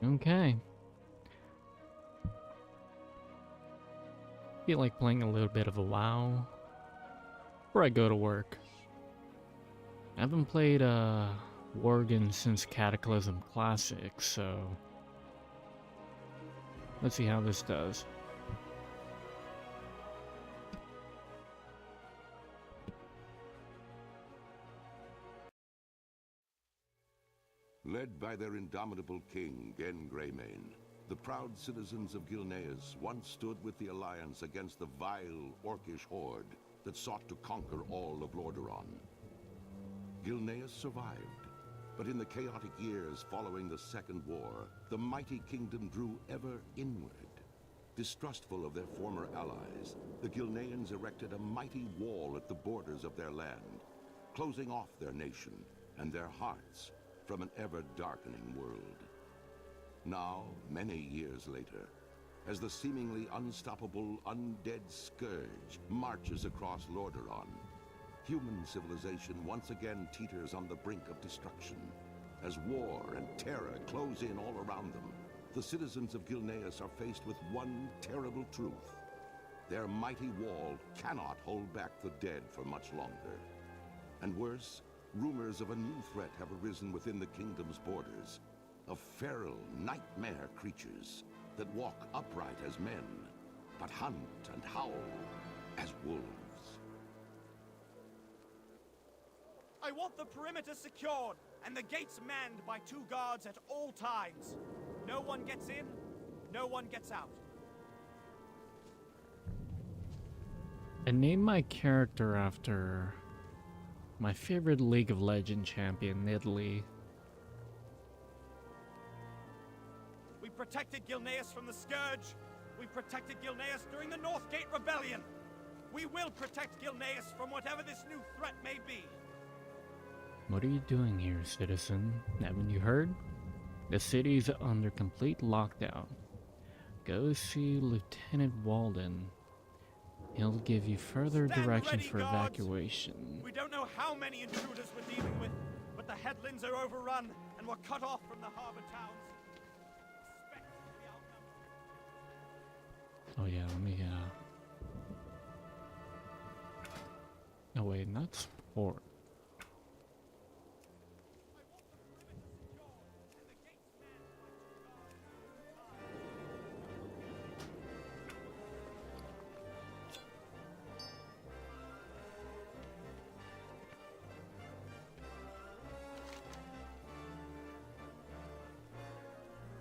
Okay. Feel like playing a little bit of a WoW before I go to work. I haven't played Worgen since Cataclysm Classic, so let's see how this does. Led by their indomitable king, Gen Greymane, the proud citizens of Gilneas once stood with the Alliance against the vile, orcish horde that sought to conquer all of Lordaeron. Gilneas survived, but in the chaotic years following the Second War, the mighty kingdom drew ever inward. Distrustful of their former allies, the Gilneans erected a mighty wall at the borders of their land, closing off their nation and their hearts from an ever-darkening world. Now, many years later, as the seemingly unstoppable undead scourge marches across Lordaeron, human civilization once again teeters on the brink of destruction. As war and terror close in all around them, the citizens of Gilneas are faced with one terrible truth. Their mighty wall cannot hold back the dead for much longer. And worse, rumors of a new threat have arisen within the kingdom's borders, of feral nightmare creatures that walk upright as men, but hunt and howl as wolves. I want the perimeter secured, and the gates manned by 2 guards at all times. No one gets in, no one gets out. I named my character after my favorite League of Legends champion, Nidalee. We protected Gilneas from the Scourge. We protected Gilneas during the Northgate Rebellion. We will protect Gilneas from whatever this new threat may be. What are you doing here, citizen? Haven't you heard? The city is under complete lockdown. Go see Lieutenant Walden. He'll give you further direction for evacuation. We don't know how many intruders we're dealing with, but the headlands are overrun and we're cut off from the harbor towns. Expect to be outnumbered. Oh yeah, let me oh wait, not sport.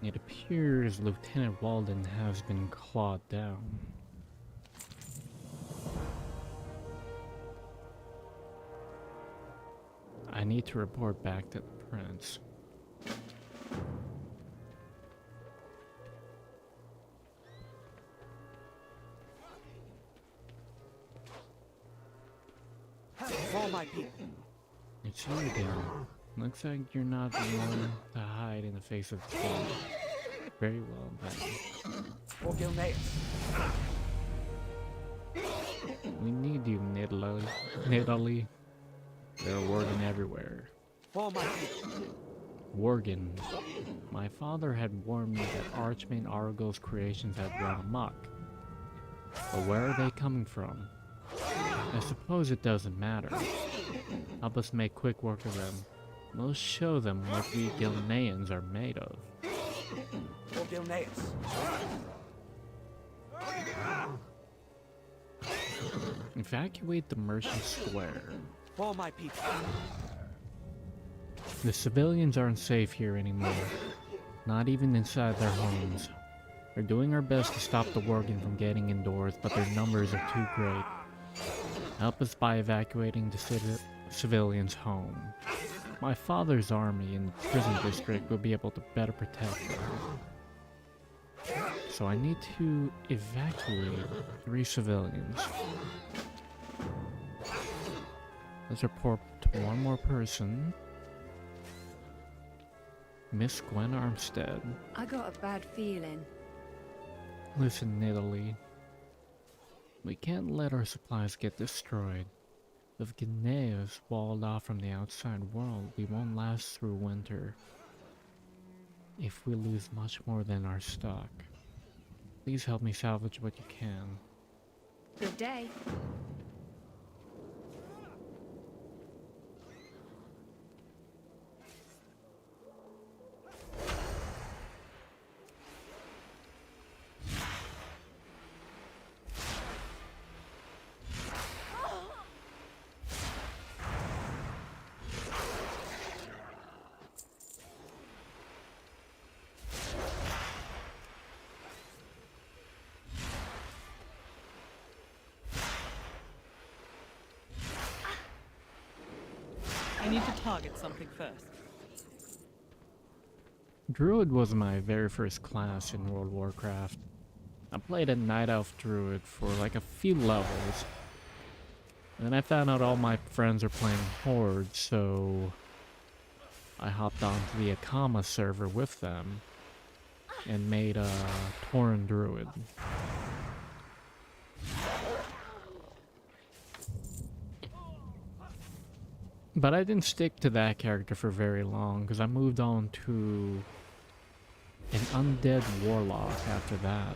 It appears Lieutenant Walden has been clawed down. I need to report back to the prince. For my people. It's you again. Looks like you're not the one to hide in the face of the king. Very well then. For Gilneas. We need you, Nidalee. There are Worgen everywhere. For my people. Worgen. My father had warned me that Archmage Argo's creations had run amok. But where are they coming from? I suppose it doesn't matter. Help us make quick work of them. We'll show them what we Gilneans are made of. For Gilneas. Evacuate the Merchant Square. For my people. The civilians aren't safe here anymore. Not even inside their homes. We're doing our best to stop the Worgen from getting indoors, but their numbers are too great. Help us by evacuating the civilians' home. My father's army in the prison district will be able to better protect them. So I need to evacuate 3 civilians. Let's report to one more person. Miss Gwen Armstead. I got a bad feeling. Listen, Nidalee. We can't let our supplies get destroyed. With Gilneas walled off from the outside world, we won't last through winter. if we lose much more than our stock. Please help me salvage what you can. Good day. I need to target something first. Druid was my very first class in World of Warcraft. I played a Night Elf Druid for like a few levels. And then I found out all my friends are playing Horde, so I hopped onto the Akama server with them and made a Tauren Druid. But I didn't stick to that character for very long, because I moved on to an undead warlock after that.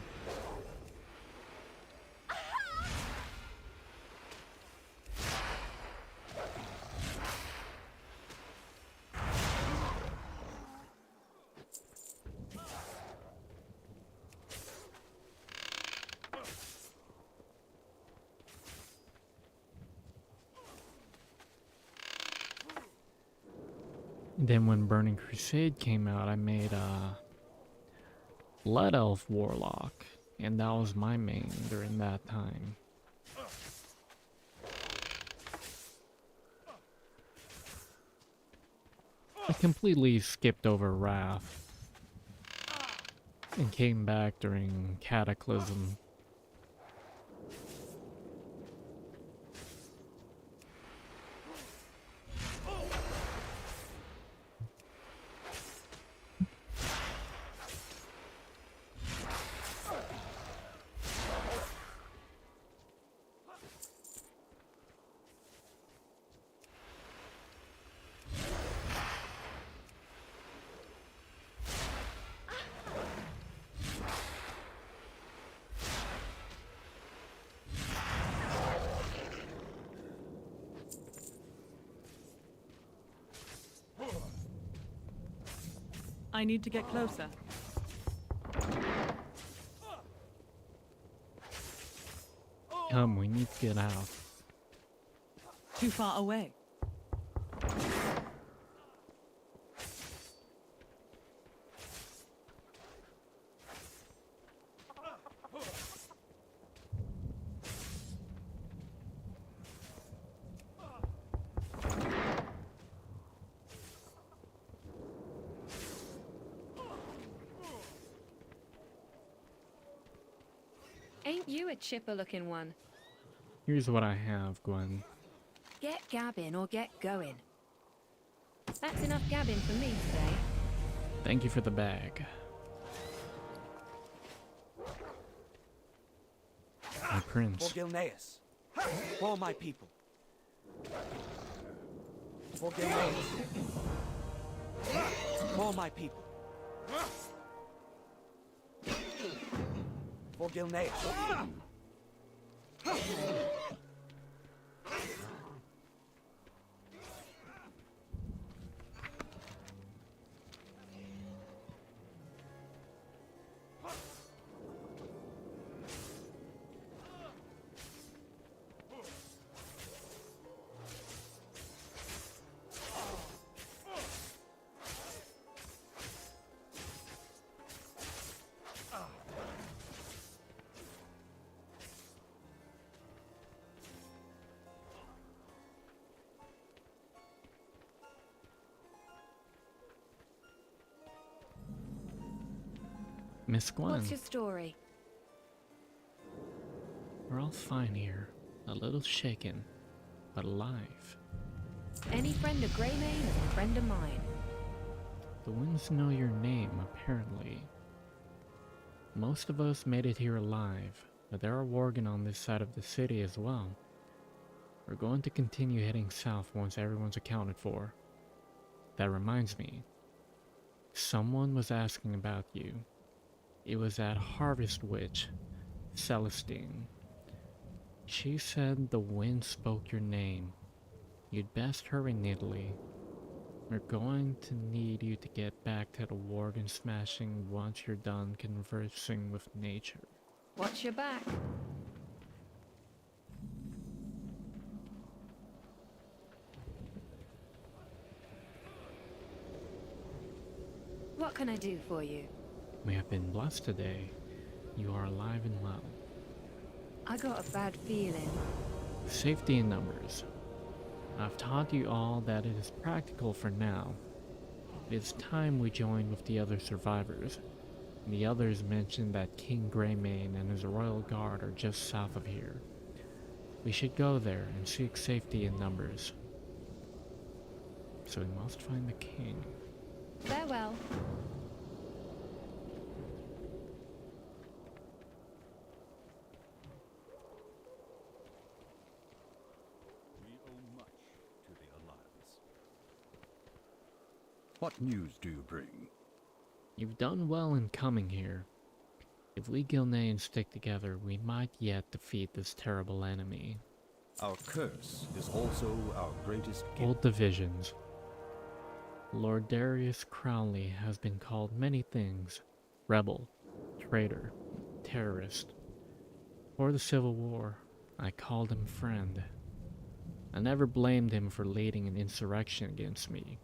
Then when Burning Crusade came out, I made a Blood Elf Warlock, and that was my main during that time. I completely skipped over Wrath and came back during Cataclysm. I need to get closer. Come, we need to get out. Too far away. Ain't you a chipper-looking one? Here's what I have, Gwen. Get gabbing or get going. That's enough gabbing for me today. Thank you for the bag. My prince. For Gilneas. For my people. For Gilneas. For my people. For Gilneas. Miss Gwen, What's your story? we're all fine here. A little shaken, but alive. Any friend of Greymane is a friend of mine. The winds know your name, apparently. Most of us made it here alive, but there are Worgen on this side of the city as well. We're going to continue heading south once everyone's accounted for. That reminds me. Someone was asking about you. It was that Harvest Witch, Celestine. She said the wind spoke your name. You'd best hurry, Nidalee. We're going to need you to get back to the Worgen smashing once you're done conversing with nature. Watch your back. What can I do for you? We have been blessed today. You are alive and well. I got a bad feeling. Safety in numbers. I've taught you all that it is practical for now. It's time we join with the other survivors. The others mentioned that King Greymane and his royal guard are just south of here. We should go there and seek safety in numbers. So we must find the king. Farewell. We owe much to the Alliance. What news do you bring? You've done well in coming here. If we Gilneans stick together, we might yet defeat this terrible enemy. Our curse is also our greatest gift. Old divisions. Lord Darius Crowley has been called many things. Rebel, traitor, terrorist. For the Civil War, I called him friend. I never blamed him for leading an insurrection against me.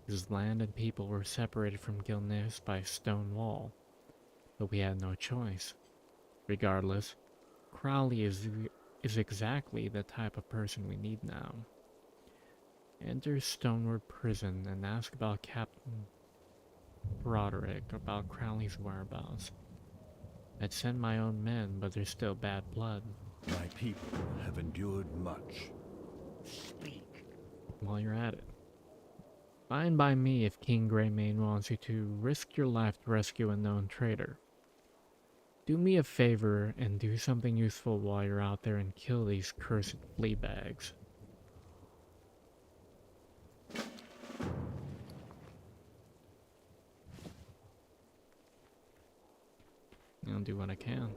His land and people were separated from Gilneas by a stone wall, but we had no choice. Regardless, Crowley is exactly the type of person we need now. Enter Stoneward Prison and ask about Captain Broderick about Crowley's whereabouts. I'd send my own men, but there's still bad blood. My people have endured much. Speak. While you're at it. Fine by me if King Greymane wants you to risk your life to rescue a known traitor. Do me a favor and do something useful while you're out there and kill these cursed flea bags. I'll do what I can.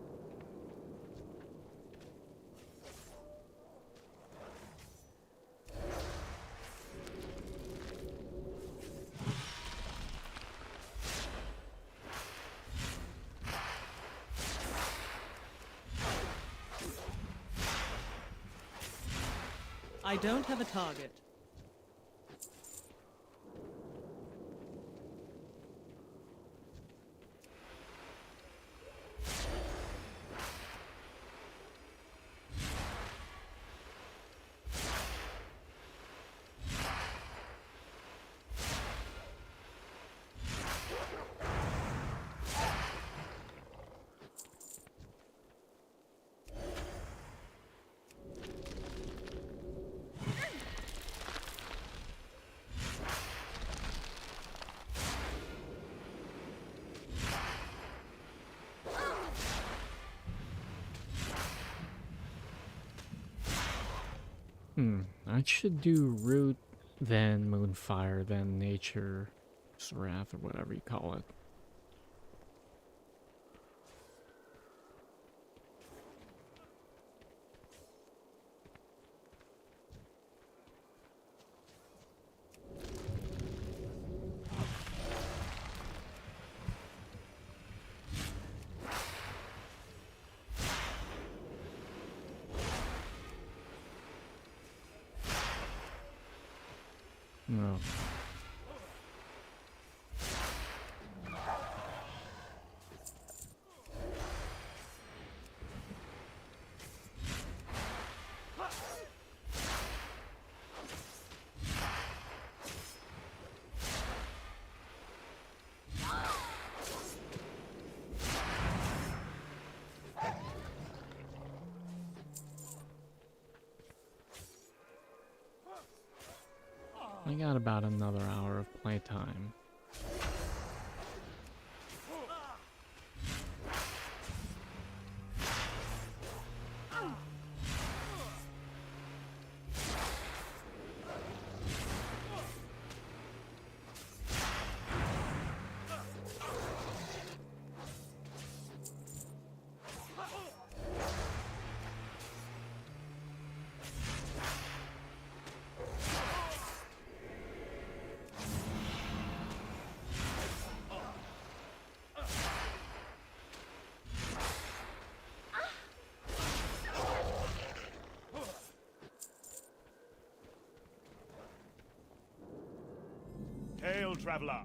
I don't have a target. I should do root, then moonfire, then nature's wrath, or whatever you call it. No. I got about another hour of playtime. Hail, traveler.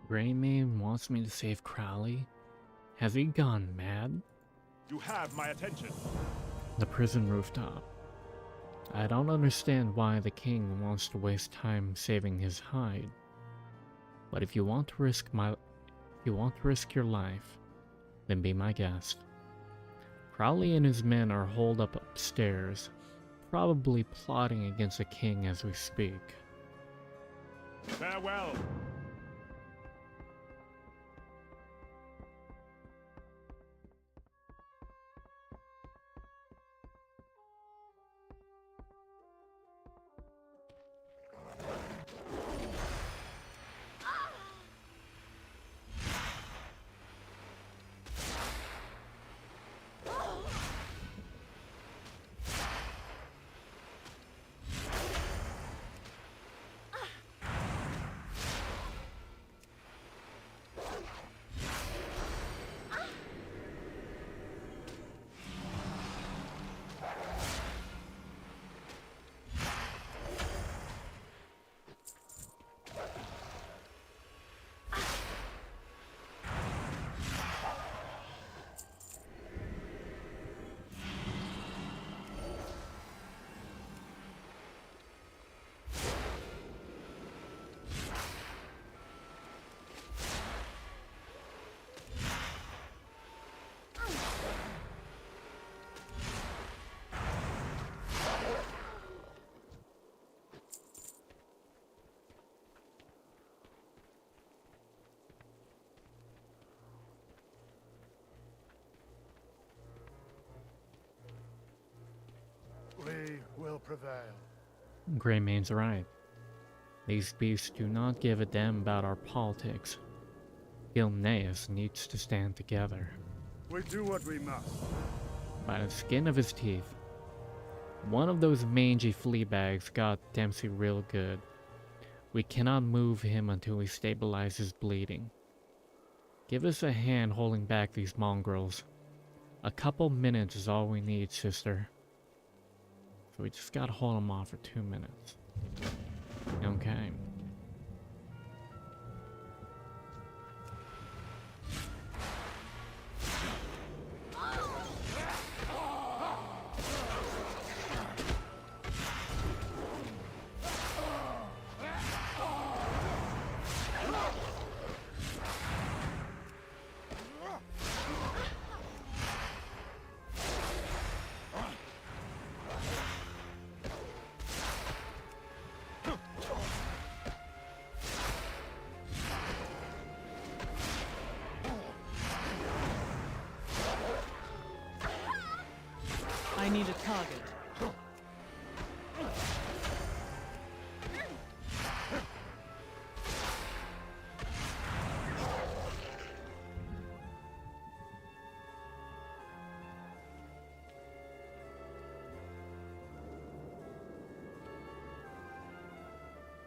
Greymane wants me to save Crowley? Has he gone mad? You have my attention. The prison rooftop. I don't understand why the king wants to waste time saving his hide. But if you want to risk your life, then be my guest. Crowley and his men are holed up upstairs, probably plotting against the king as we speak. Farewell. We will prevail. Greymane's right. These beasts do not give a damn about our politics. Gilneas needs to stand together. We do what we must. By the skin of his teeth. One of those mangy flea bags got Dempsey real good. We cannot move him until we stabilize his bleeding. Give us a hand holding back these mongrels. A couple minutes is all we need, sister. So we just gotta hold him off for 2 minutes. Okay. I need a target.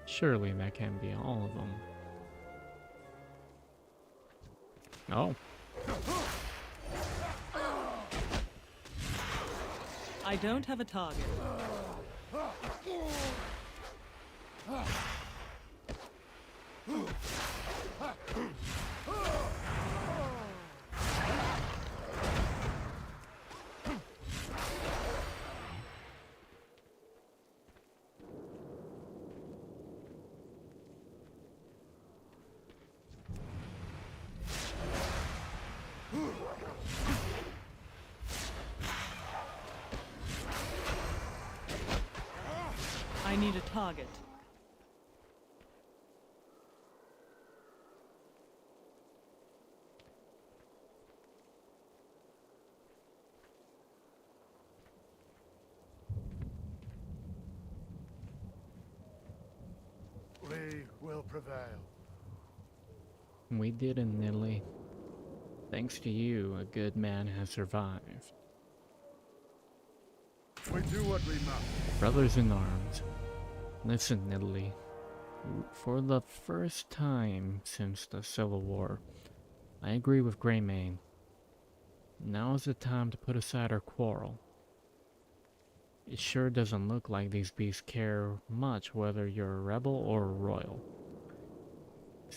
Surely that can be all of them. Oh. I don't have a target. I need a target. We will prevail. We did it, Nidley. Thanks to you, a good man has survived. We do what we must. Brothers in arms. Listen, Nidley. For the first time since the Civil War, I agree with Greymane. Now is the time to put aside our quarrel. It sure doesn't look like these beasts care much whether you're a rebel or a royal.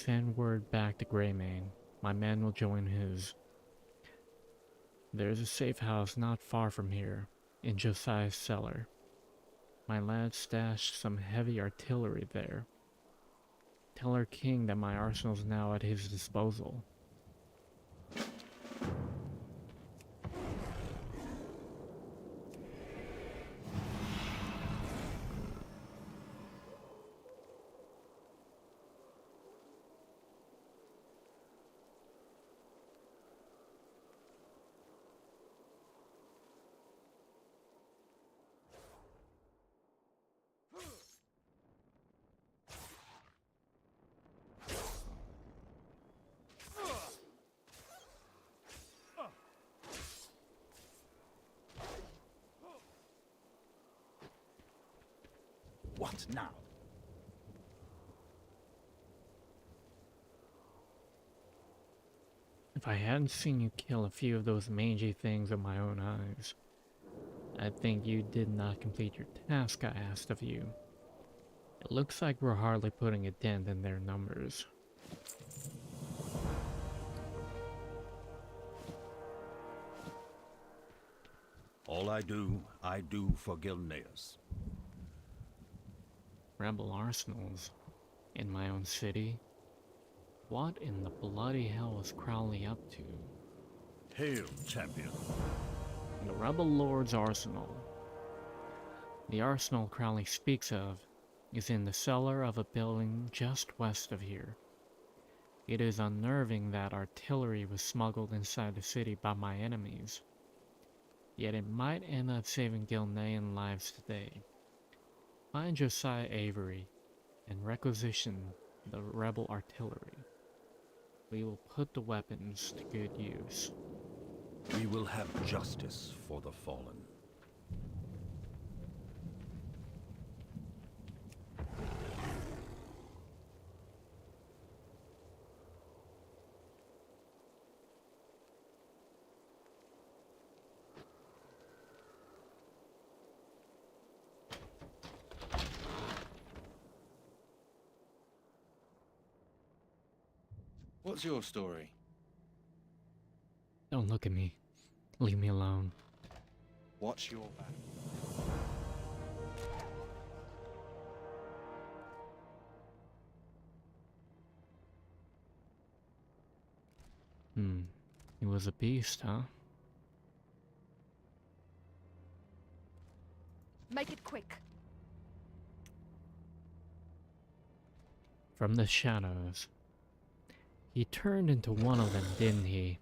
Send word back to Greymane. My men will join his. There's a safe house not far from here, in Josiah's cellar. My lad stashed some heavy artillery there. Tell our king that my arsenal's now at his disposal. What now? If I hadn't seen you kill a few of those mangy things with my own eyes, I'd think you did not complete your task I asked of you. It looks like we're hardly putting a dent in their numbers. All I do for Gilneas. Rebel arsenals in my own city? What in the bloody hell is Crowley up to? Hail, champion. The rebel lord's arsenal. The arsenal Crowley speaks of is in the cellar of a building just west of here. It is unnerving that artillery was smuggled inside the city by my enemies. Yet it might end up saving Gilnean lives today. Find Josiah Avery and requisition the rebel artillery. We will put the weapons to good use. We will have justice for the fallen. What's your story? Don't look at me. Leave me alone. Watch your back. He was a beast, huh? Make it quick. From the shadows. He turned into one of them, didn't he?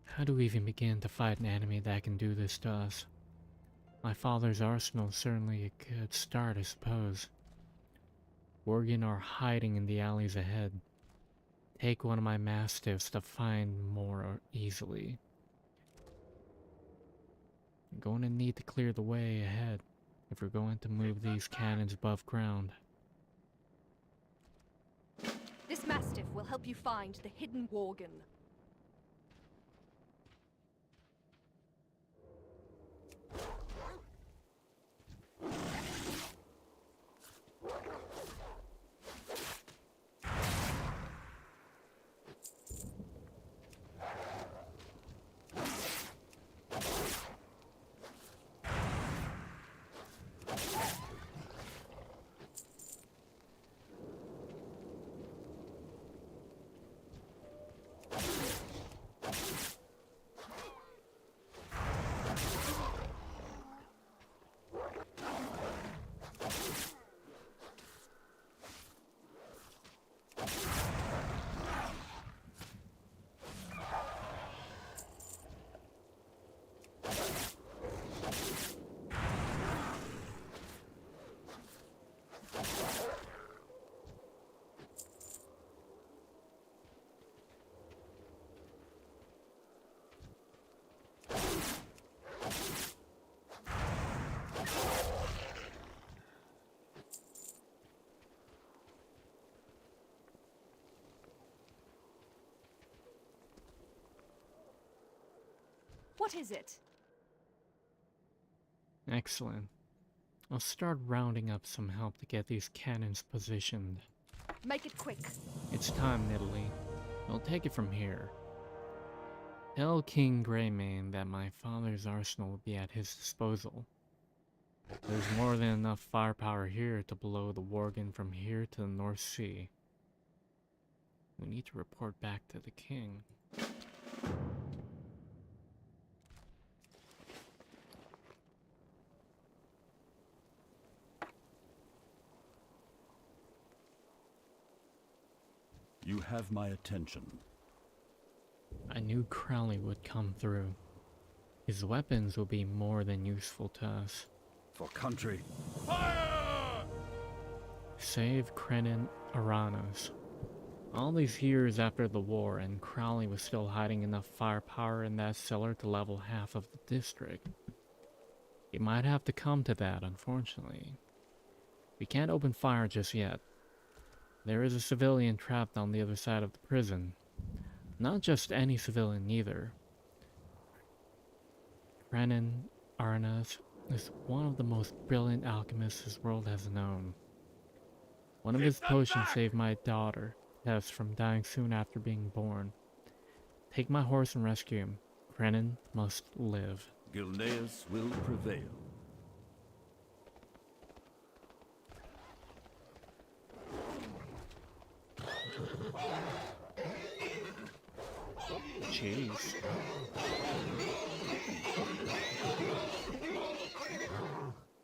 How do we even begin to fight an enemy that can do this to us? My father's arsenal is certainly a good start, I suppose. Worgen are hiding in the alleys ahead. Take one of my mastiffs to find more easily. I'm going to need to clear the way ahead if we're going to move these cannons above ground. This mastiff will help you find the hidden Worgen. What is it? Excellent. I'll start rounding up some help to get these cannons positioned. Make it quick. It's time, Nidalee. We'll take it from here. Tell King Greymane that my father's arsenal will be at his disposal. There's more than enough firepower here to blow the Worgen from here to the North Sea. We need to report back to the king. You have my attention. I knew Crowley would come through. His weapons will be more than useful to us. For country. Save Krenin Aranas. All these years after the war, and Crowley was still hiding enough firepower in that cellar to level half of the district. It might have to come to that, unfortunately. We can't open fire just yet. There is a civilian trapped on the other side of the prison. Not just any civilian either. Krenin Aranas is one of the most brilliant alchemists this world has known. One of his potions saved my daughter, Tess, from dying soon after being born. Take my horse and rescue him. Krenin must live. Gilneas will prevail. Jeez.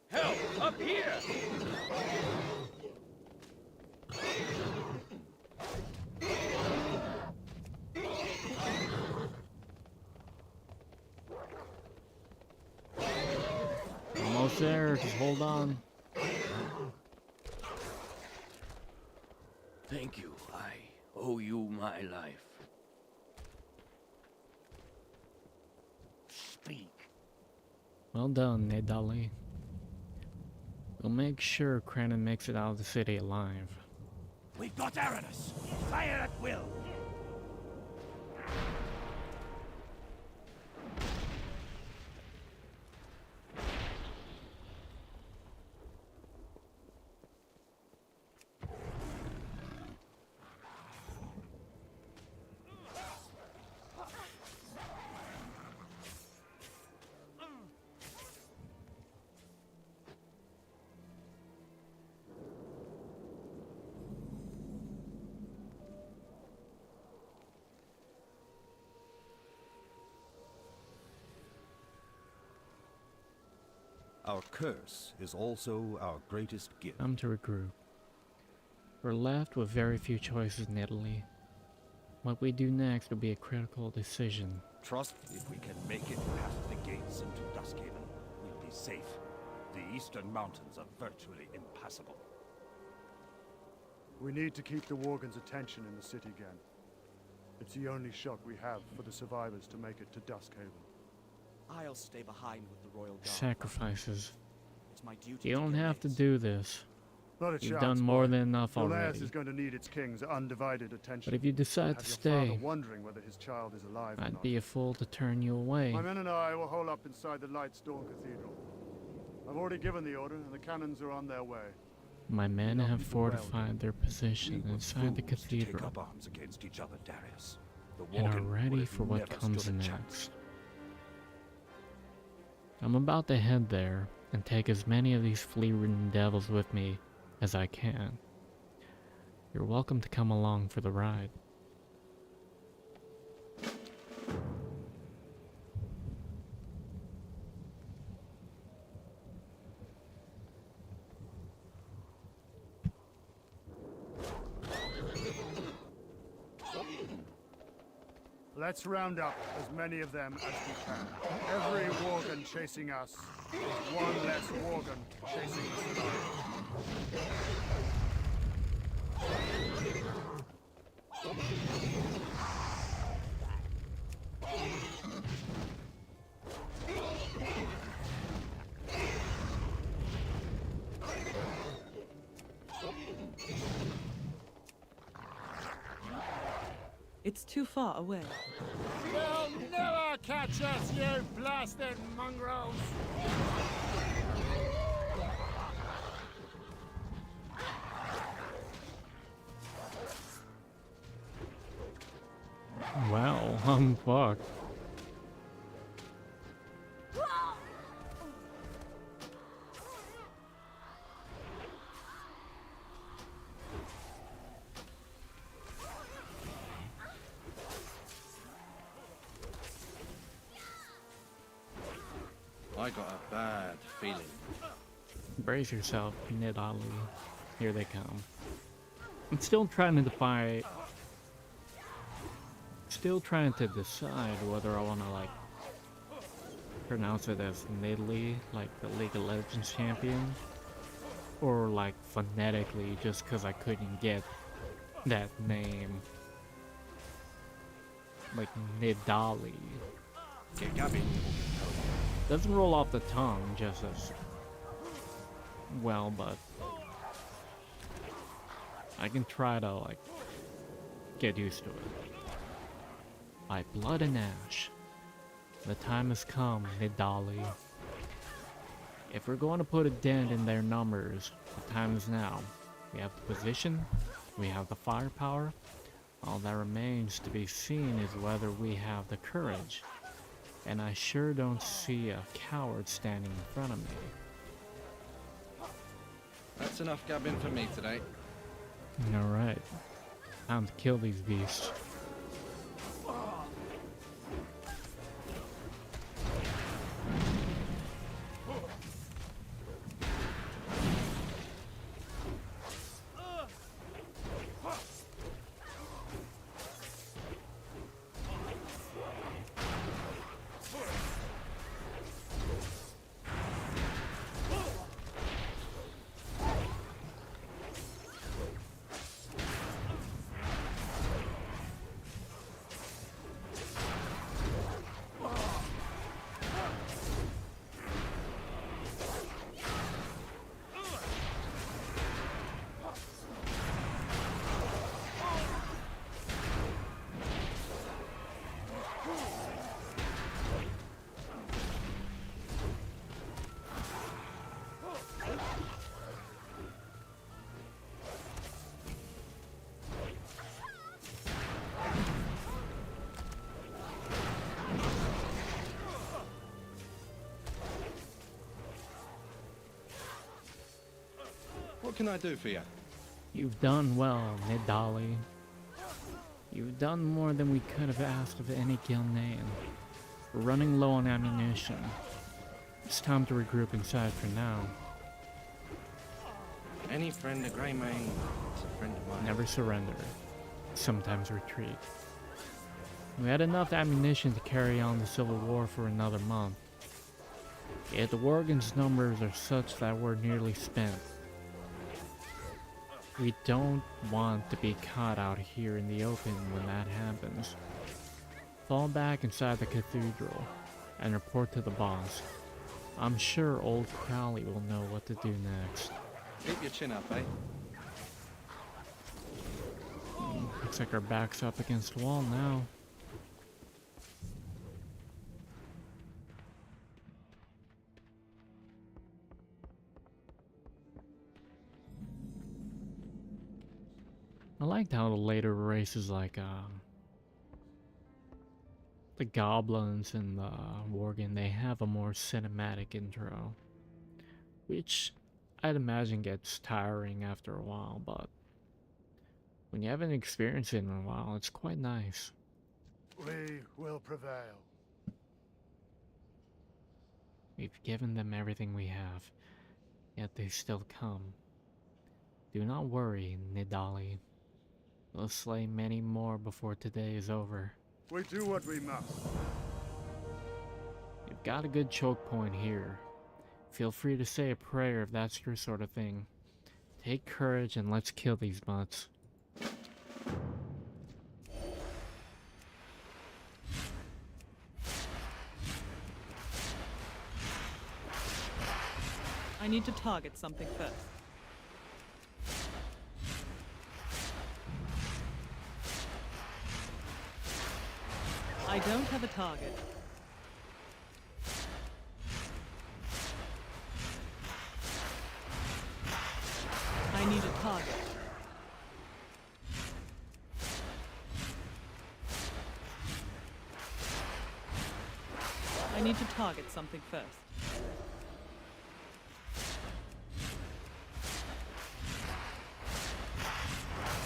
Help! Up here! Almost there, just hold on. Thank you. I owe you my life. Speak. Well done, Nidalee. We'll make sure Krenin makes it out of the city alive. We've got Aranas! Fire at will! Our curse is also our greatest gift. Time to regroup. We're left with very few choices, Nidalee. What we do next will be a critical decision. Trust If we can make it past the gates into Duskhaven, we'll be safe. The eastern mountains are virtually impassable. We need to keep the Worgen's attention in the city again. It's the only shot we have for the survivors to make it to Duskhaven. I'll stay behind with the Royal Guard. Sacrifices. It's my duty. You to don't have to Gilneas. do this. Not a You've chance, done more boy. than enough Gilneas already. is going to need its king's undivided attention. But if you decide Have to your stay, father wondering whether his child is alive or I'd not. be a fool to turn you away. My men and I will hole up inside the Lightstone Cathedral. I've already given the order, and the cannons are on their way. My men Not have people well, fortified their position We were inside the fools to take cathedral up arms against each other, Darius. The and are Worgen would ready have for what never comes stood a next. chance. I'm about to head there and take as many of these flea-ridden devils with me as I can. You're welcome to come along for the ride. Let's round up as many of them as we can. Every Worgen chasing us is one less Worgen chasing us alive. It's too far away. They'll never catch us, you blasted mongrels! Fuck. I got a bad feeling. Brace yourself, Nidali. Here they come. I'm still trying to decide whether I want to, like, pronounce it as Nidalee, like the League of Legends champion, or, like, phonetically, just because I couldn't get that name. Like, Nidali. Get Gabby. Doesn't roll off the tongue just as well, but I can try to, like, get used to it. By blood and ash, the time has come, Nidali. If we're going to put a dent in their numbers, the time is now. We have the position, we have the firepower. All that remains to be seen is whether we have the courage. And I sure don't see a coward standing in front of me. That's enough gabbing for me today. Alright. Time to kill these beasts. What can I do for you? You've done well, Nidali. You've done more than we could have asked of any Gilnean. We're running low on ammunition. It's time to regroup inside for now. Any friend of Greymane is a friend of mine. Never surrender. Sometimes retreat. We had enough ammunition to carry on the Civil War for another month. Yet the Worgen's numbers are such that we're nearly spent. We don't want to be caught out here in the open when that happens. Fall back inside the cathedral and report to the boss. I'm sure old Crowley will know what to do next. Keep your chin up, eh? Looks like our back's up against the wall now. I liked how the later races like the goblins and the Worgen, they have a more cinematic intro, which I'd imagine gets tiring after a while, but when you haven't experienced it in a while, it's quite nice. We will prevail. We've given them everything we have, yet they still come. Do not worry, Nidali. We'll slay many more before today is over. We do what we must. You've got a good choke point here. Feel free to say a prayer if that's your sort of thing. Take courage and let's kill these mutts. I need to target something first. I don't have a target. I need a target. need to target something first.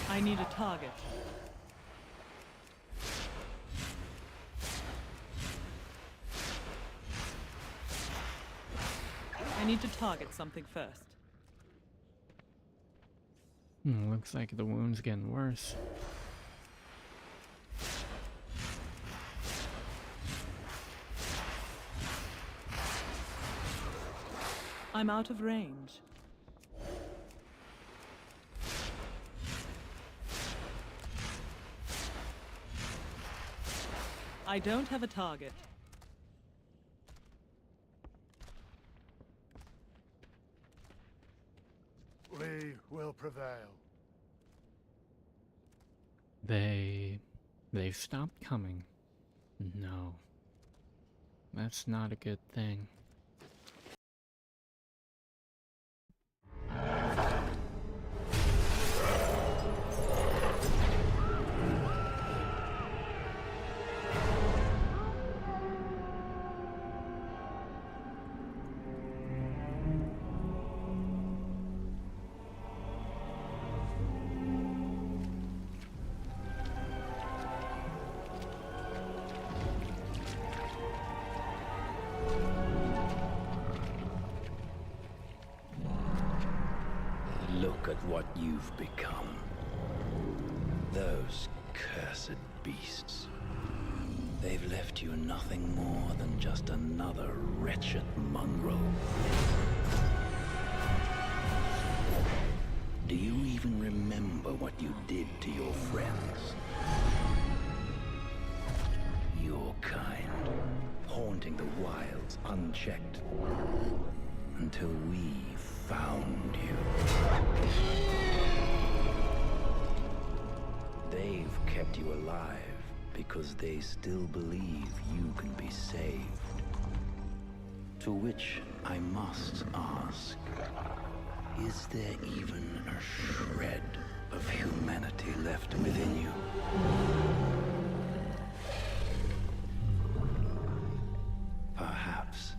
I need a target. I need to target something first. Looks like the wound's getting worse. I'm out of range. I don't have a target. We will prevail. They've stopped coming. No. That's not a good thing. Look at what you've become. Those cursed beasts. They've left you nothing more than just another wretched mongrel. Do you even remember what you did to your friends? Your kind, haunting the wilds unchecked, until we found you. They've kept you alive because they still believe you can be saved. To which I must ask, is there even a shred of humanity left within you? Perhaps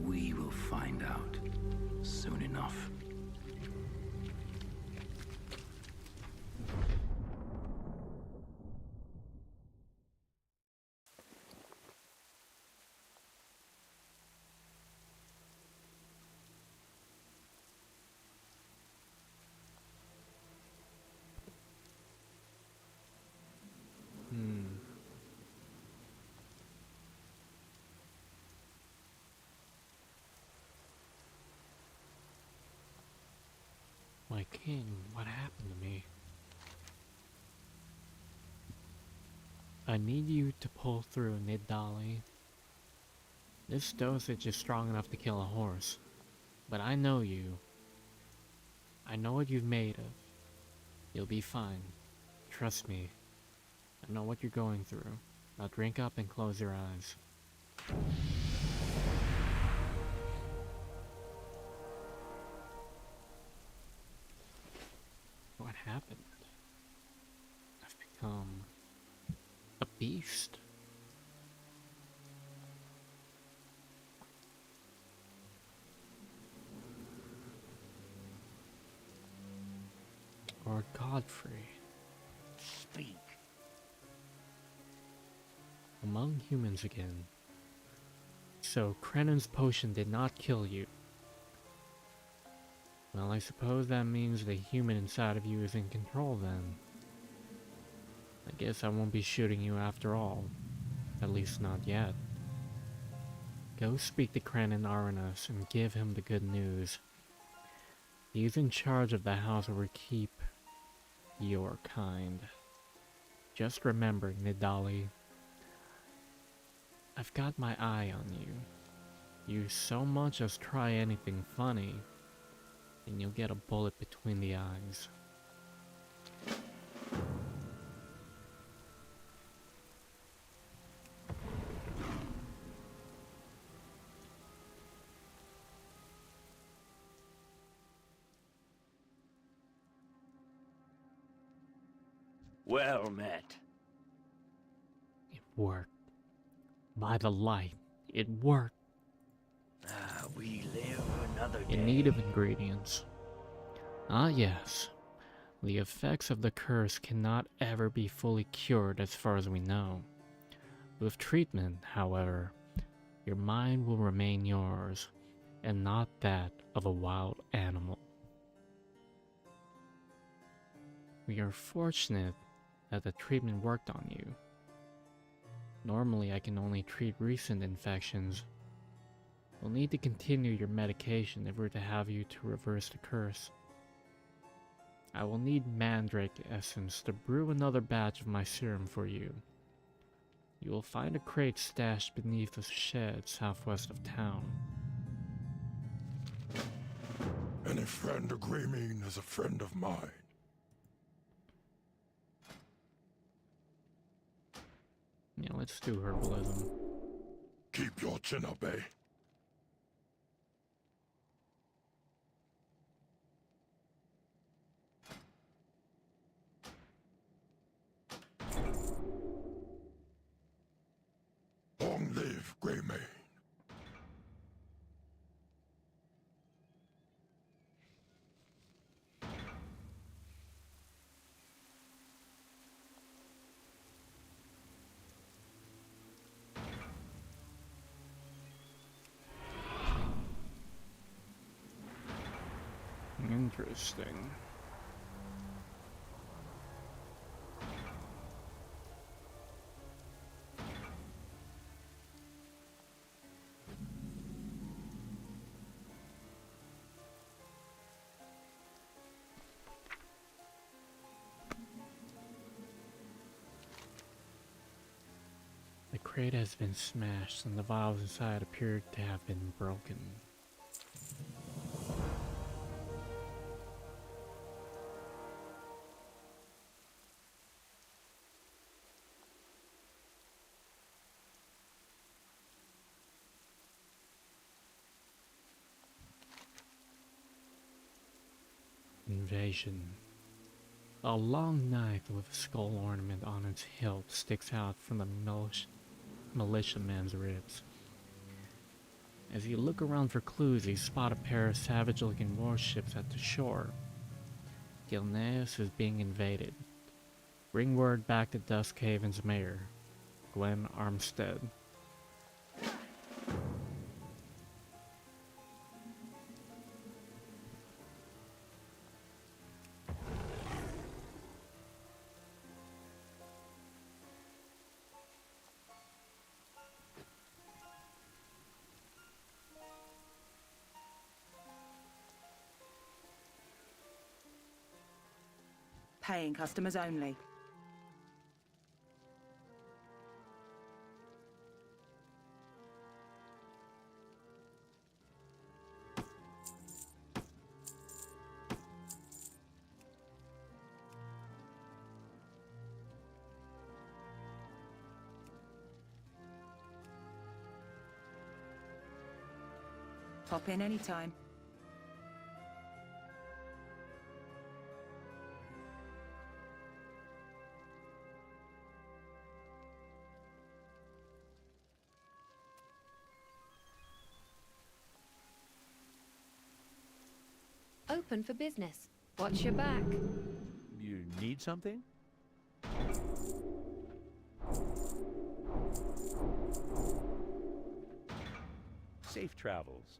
we will find out soon enough. My king, what happened to me? I need you to pull through, Nidali. This dosage is strong enough to kill a horse. But I know you. I know what you've made of. You'll be fine. Trust me. I know what you're going through. Now drink up and close your eyes. What happened? I've become a beast. Or Godfrey. Speak. Among humans again. So Krennon's potion did not kill you. Well, I suppose that means the human inside of you is in control then. I guess I won't be shooting you after all. At least not yet. Go speak to Krennon Arenas and give him the good news. He's in charge of the house where we keep your kind. Just remember, Nidali, I've got my eye on you. You so much as try anything funny, and you'll get a bullet between the eyes. Well met. It worked. By the light, it worked. We live another In need of ingredients. Ah yes, the effects of the curse cannot ever be fully cured as far as we know. With treatment, however, your mind will remain yours, and not that of a wild animal. We are fortunate that the treatment worked on you. Normally, I can only treat recent infections. We'll need to continue your medication if we're to have you to reverse the curse. I will need mandrake essence to brew another batch of my serum for you. You will find a crate stashed beneath a shed southwest of town. Any friend of Greymane is a friend of mine. Yeah, let's do herbalism. Keep your chin up, eh? Long live Greymane. Interesting. The crate has been smashed and the vials inside appeared to have been broken. Invasion. A long knife with a skull ornament on its hilt sticks out from the militiaman's ribs. As you look around for clues, you spot a pair of savage-looking warships at the shore. Gilneas is being invaded. Bring word back to Duskhaven's mayor, Gwen Armstead. Paying customers only. Pop in anytime. Open for business. Watch your back. You need something? Safe travels.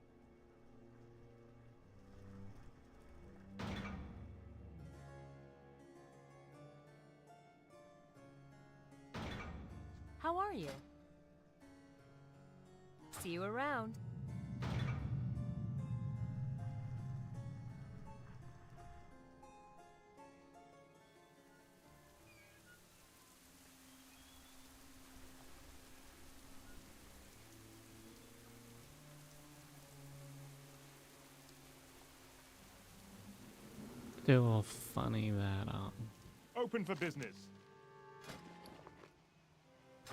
How are you? See you around. Still funny that, Open for business.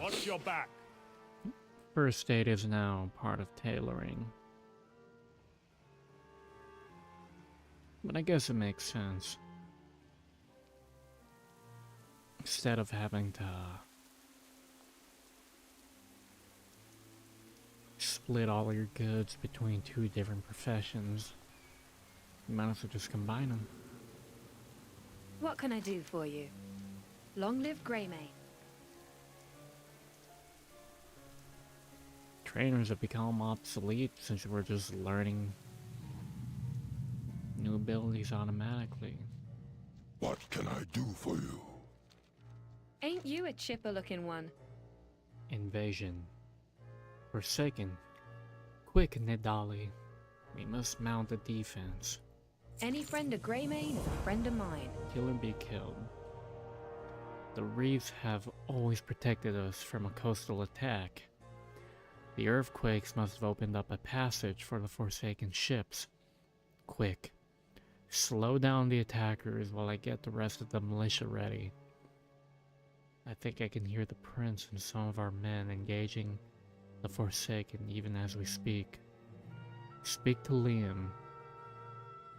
Watch your back. first aid is now part of tailoring. But I guess it makes sense. Instead of having to split all your goods between two different professions. You might as well just combine them. What can I do for you? Long live Greymane. Trainers have become obsolete since we're just learning new abilities automatically. What can I do for you? Ain't you a chipper-looking one? Invasion. Forsaken. Quick, Nidali. We must mount the defense. Any friend of Greymane is a friend of mine. Kill or be killed. The reefs have always protected us from a coastal attack. The earthquakes must have opened up a passage for the Forsaken ships. Quick. Slow down the attackers while I get the rest of the militia ready. I think I can hear the prince and some of our men engaging the Forsaken even as we speak. Speak to Liam.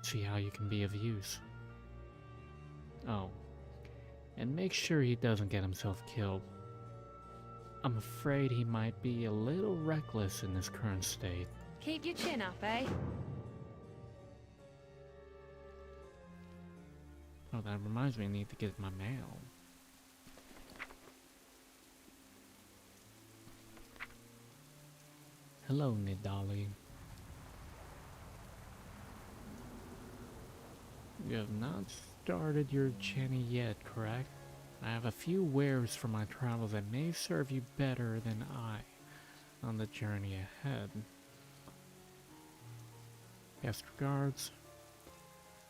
See how you can be of use. Oh. And make sure he doesn't get himself killed. I'm afraid he might be a little reckless in his current state. Keep your chin up, eh? Oh, that reminds me, I need to get my mail. Hello, Nidali. You have not started your journey yet, correct? I have a few wares for my travels that may serve you better than I on the journey ahead. Best regards,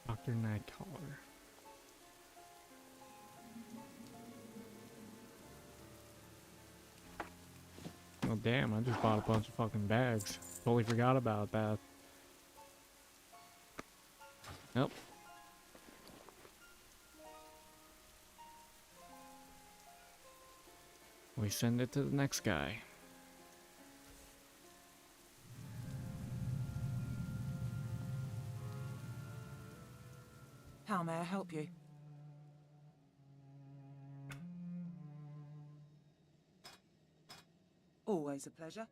Dr. Nightcaller. Oh damn, I just bought a bunch of fucking bags. Totally forgot about that. Nope. We send it to the next guy. How may I help you? Always a pleasure.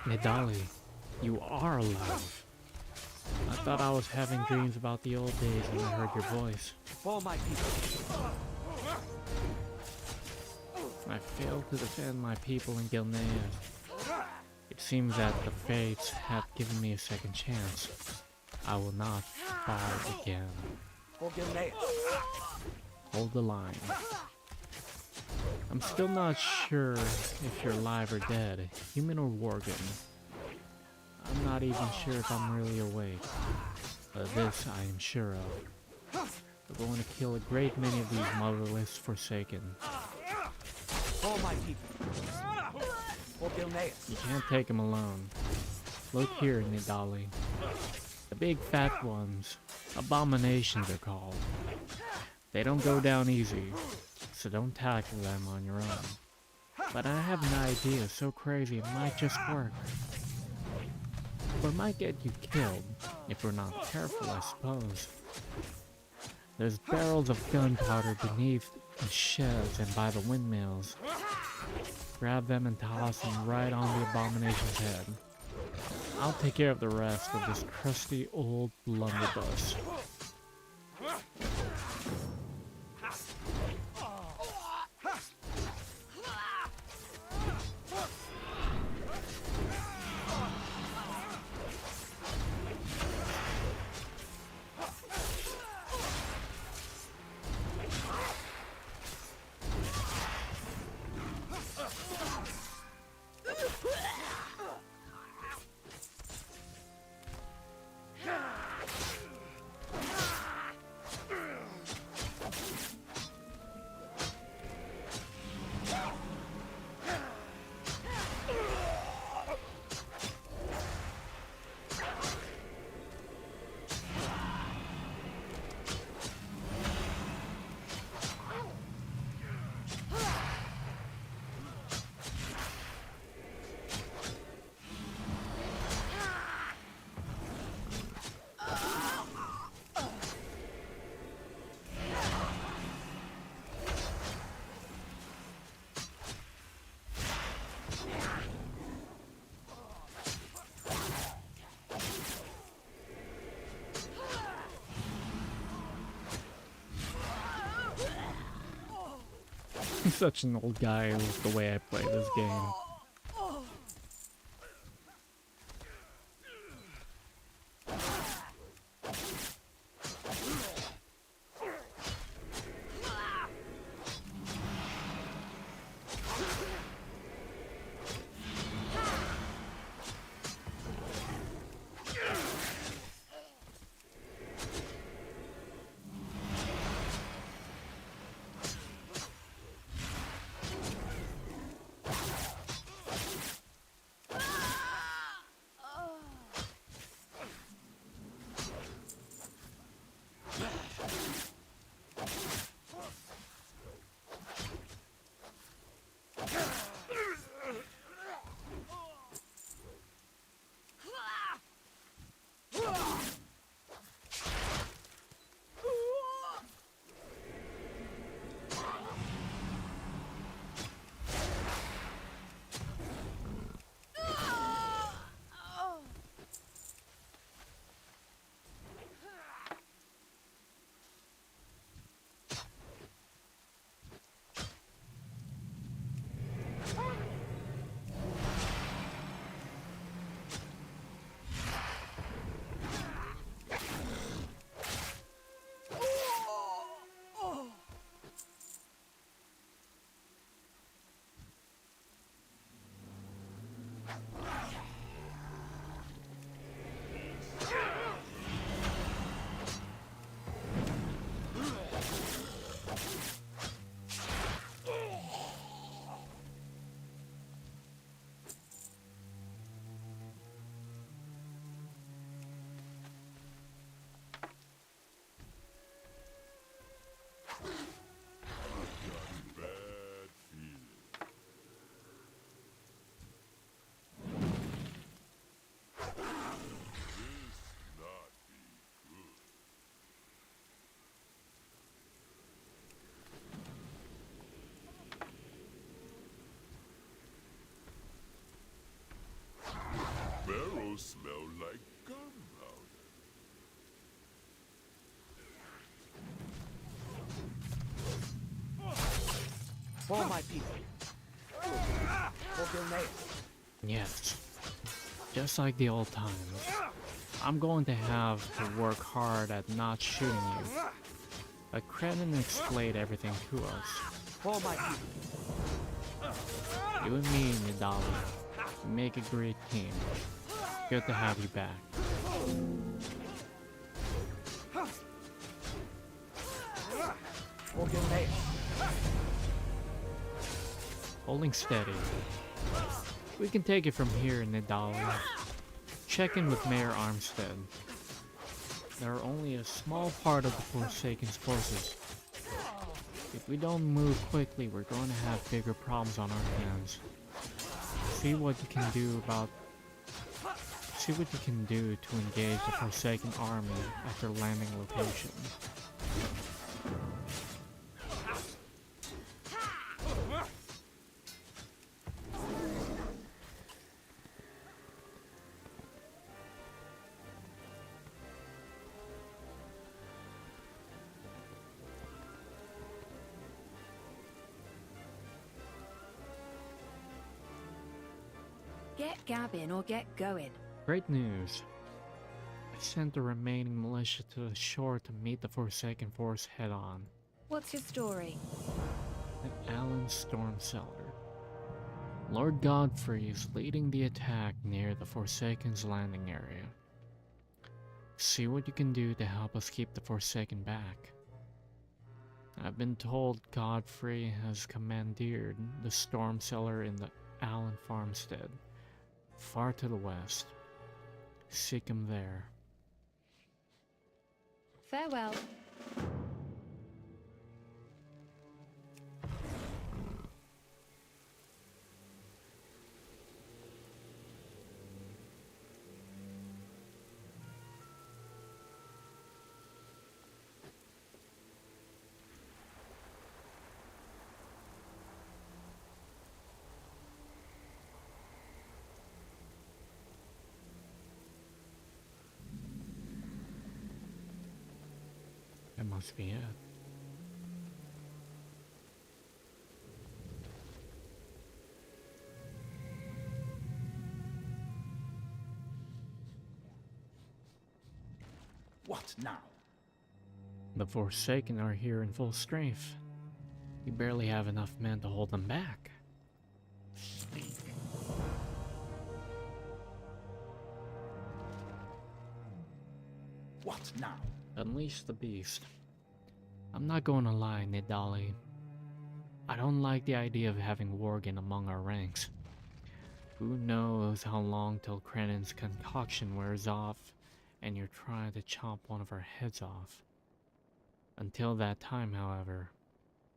Nidali, you are alive. I thought I was having dreams about the old days when I heard your voice. For my people. I failed to defend my people in Gilneas. It seems that the fates have given me a second chance. I will not fight again. For Gilneas. Hold the line. I'm still not sure if you're alive or dead, human or Worgen. I'm not even sure if I'm really awake. But this I am sure of. We're going to kill a great many of these motherless Forsaken. For my people. For Gilneas. You can't take them alone. Look here, Nidali. The big fat ones. Abominations they're called. They don't go down easy, so don't tackle them on your own. But I have an idea so crazy it might just work. Or it might get you killed, if we're not careful, I suppose. There's barrels of gunpowder beneath the sheds and by the windmills. Grab them and toss them right on the abomination's head. I'll take care of the rest with this crusty old blunderbuss. I'm such an old guy with the way I play this game. Barrels smell like gunpowder. For my people. For Gilneas. Yes. Just like the old times. I'm going to have to work hard at not shooting you. But Krenin explained everything to us. For my people. You and me, Nidali, make a great team. Good to have you back. For Gilneas. Holding steady. We can take it from here, Nidali. Check in with Mayor Armstead. There are only a small part of the Forsaken's forces. If we don't move quickly, we're going to have bigger problems on our hands. See what you can do to engage the Forsaken army at their landing location. Get gabbing or get going. Great news. I sent the remaining militia to the shore to meet the Forsaken force head-on. What's your story? At Alan's storm cellar. Lord Godfrey is leading the attack near the Forsaken's landing area. See what you can do to help us keep the Forsaken back. I've been told Godfrey has commandeered the storm cellar in the Allen farmstead, far to the west. Seek him there. Farewell. That must be it. What now? The Forsaken are here in full strength. We barely have enough men to hold them back. Speak. What now? Unleash the beast. I'm not going to lie, Nidali. I don't like the idea of having Worgen among our ranks. Who knows how long till Crennan's concoction wears off and you're trying to chomp one of our heads off. Until that time, however,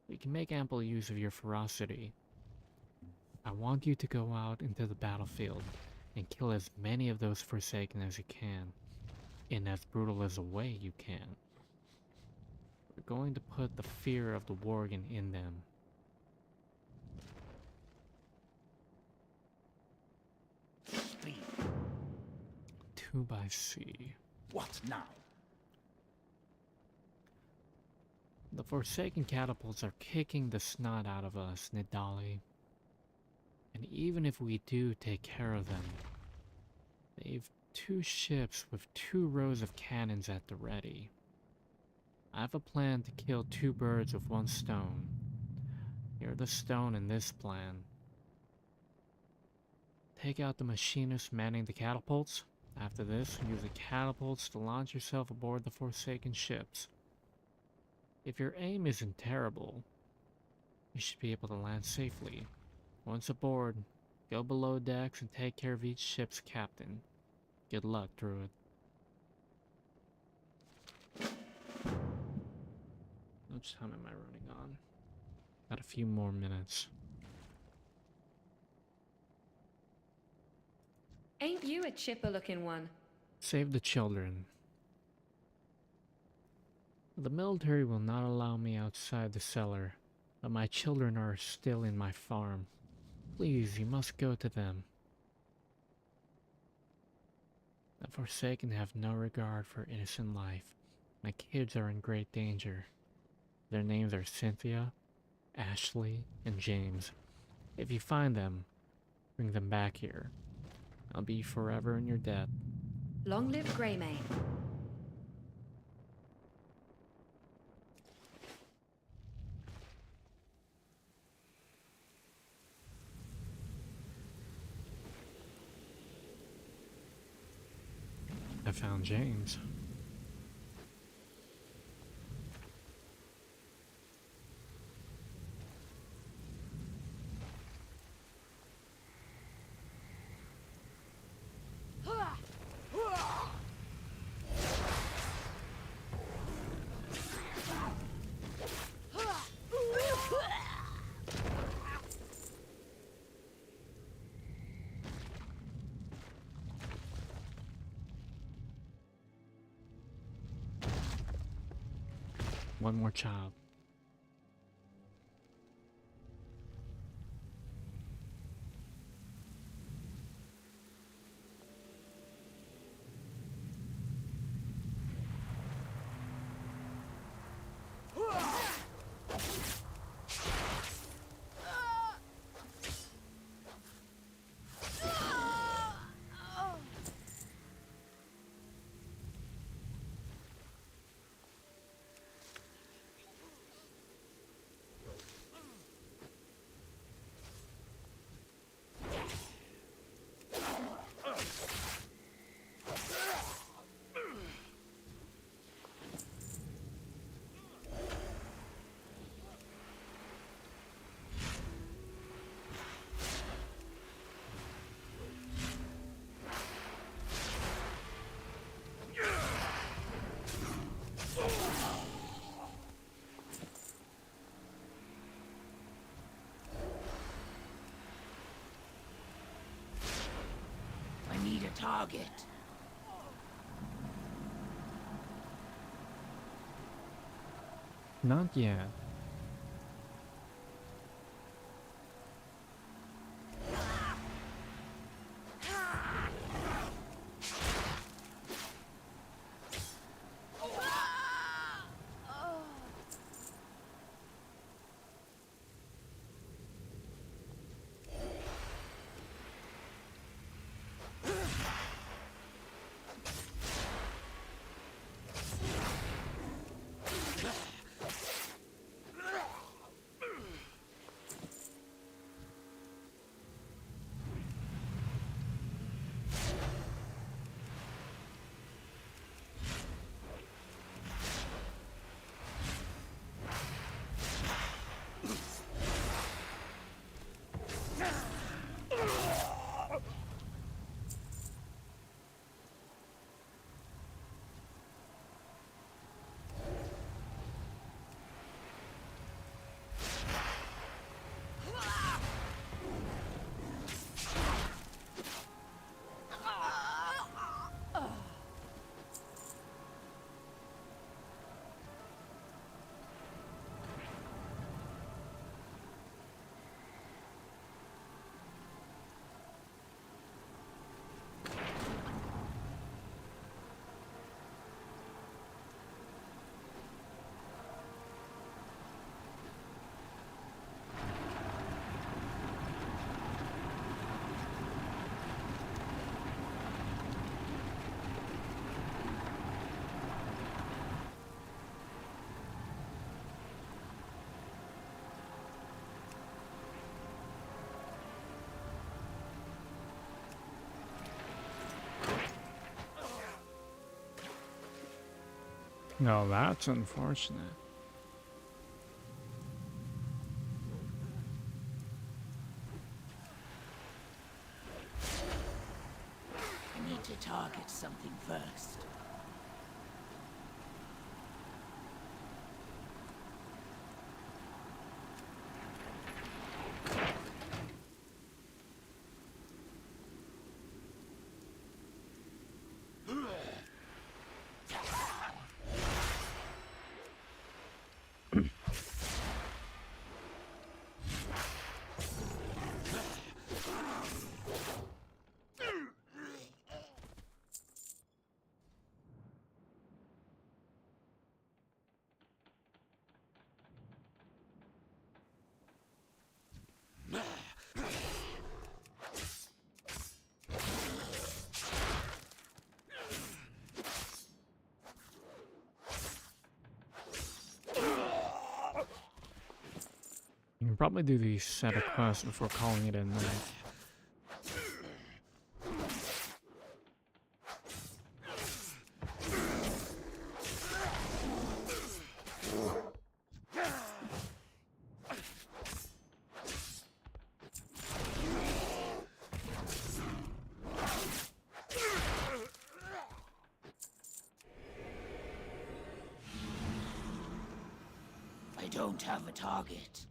we can make ample use of your ferocity. I want you to go out into the battlefield and kill as many of those Forsaken as you can, in as brutal as a way you can. We're going to put the fear of the Worgen in them. Speak. 2 by sea. What now? The Forsaken catapults are kicking the snot out of us, Nidali. And even if we do take care of them, they've 2 ships with 2 rows of cannons at the ready. I have a plan to kill 2 birds with 1 stone. You're the stone in this plan. Take out the machinists manning the catapults. After this, use the catapults to launch yourself aboard the Forsaken ships. If your aim isn't terrible, you should be able to land safely. Once aboard, go below decks and take care of each ship's captain. Good luck, Druid. How much time am I running on? Got a few more minutes. Ain't you a chipper-looking one? Save the children. The military will not allow me outside the cellar, but my children are still in my farm. Please, you must go to them. The Forsaken have no regard for innocent life. My kids are in great danger. Their names are Cynthia, Ashley, and James. If you find them, bring them back here. I'll be forever in your debt. Long live Greymane. I found James. One more child. Need a target. Not yet. No, that's unfortunate. I need to target something first. You can probably do these set of quests before calling it a night. I don't have a target.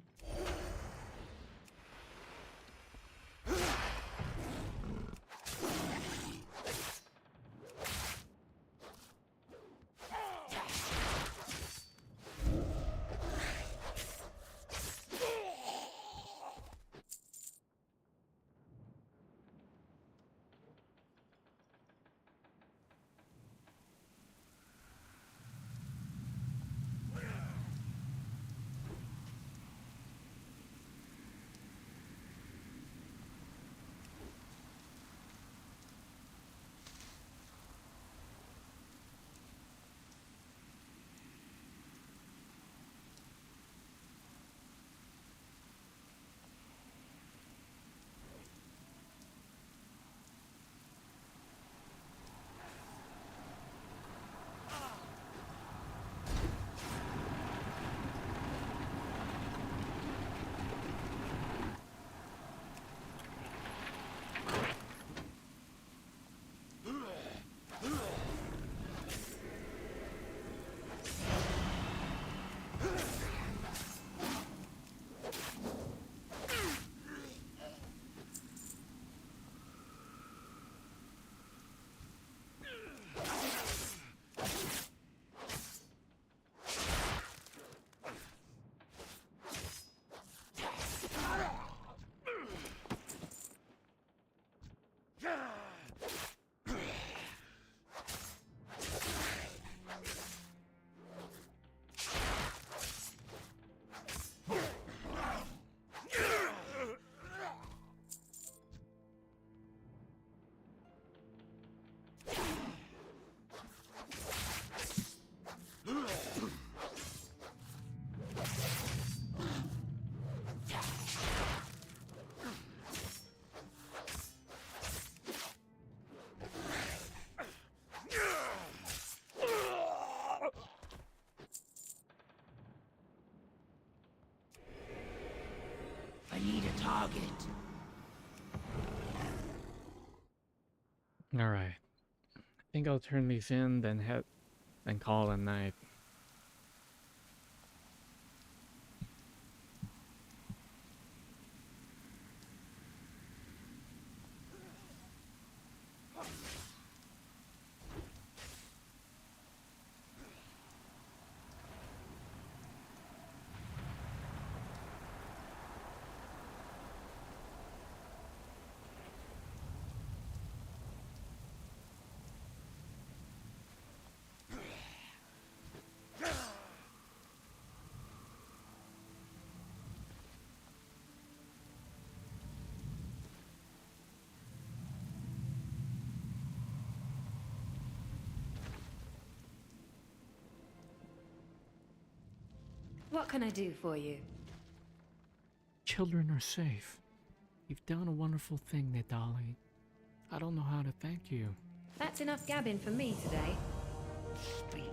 I need a target. Alright. I think I'll turn these in, then call it a night. What can I do for you? Children are safe. You've done a wonderful thing, Nidali. I don't know how to thank you. That's enough gabbing for me today. Speak.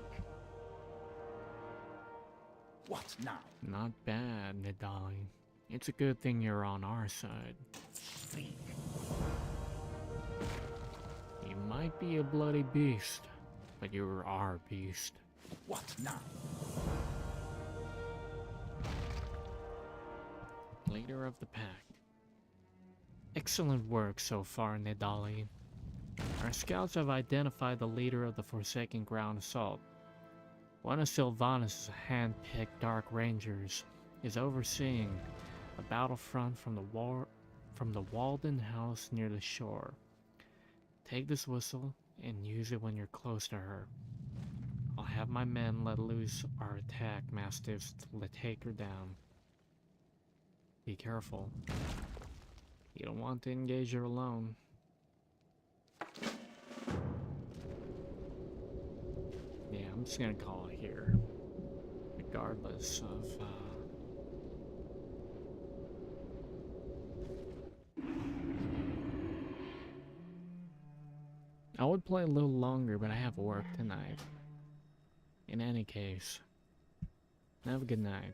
What now? Not bad, Nidali. It's a good thing you're on our side. Speak. You might be a bloody beast, but you're our beast. What now? Leader of the pack. Excellent work so far, Nidali. Our scouts have identified the leader of the Forsaken Ground Assault. One of Sylvanas' hand-picked Dark Rangers is overseeing a battlefront from the Walden house near the shore. Take this whistle and use it when you're close to her. I'll have my men let loose our attack mastiffs to take her down. Be careful. You don't want to engage her alone. Yeah, I'm just gonna call it here. Regardless of, I would play a little longer, but I have work tonight. In any case, have a good night.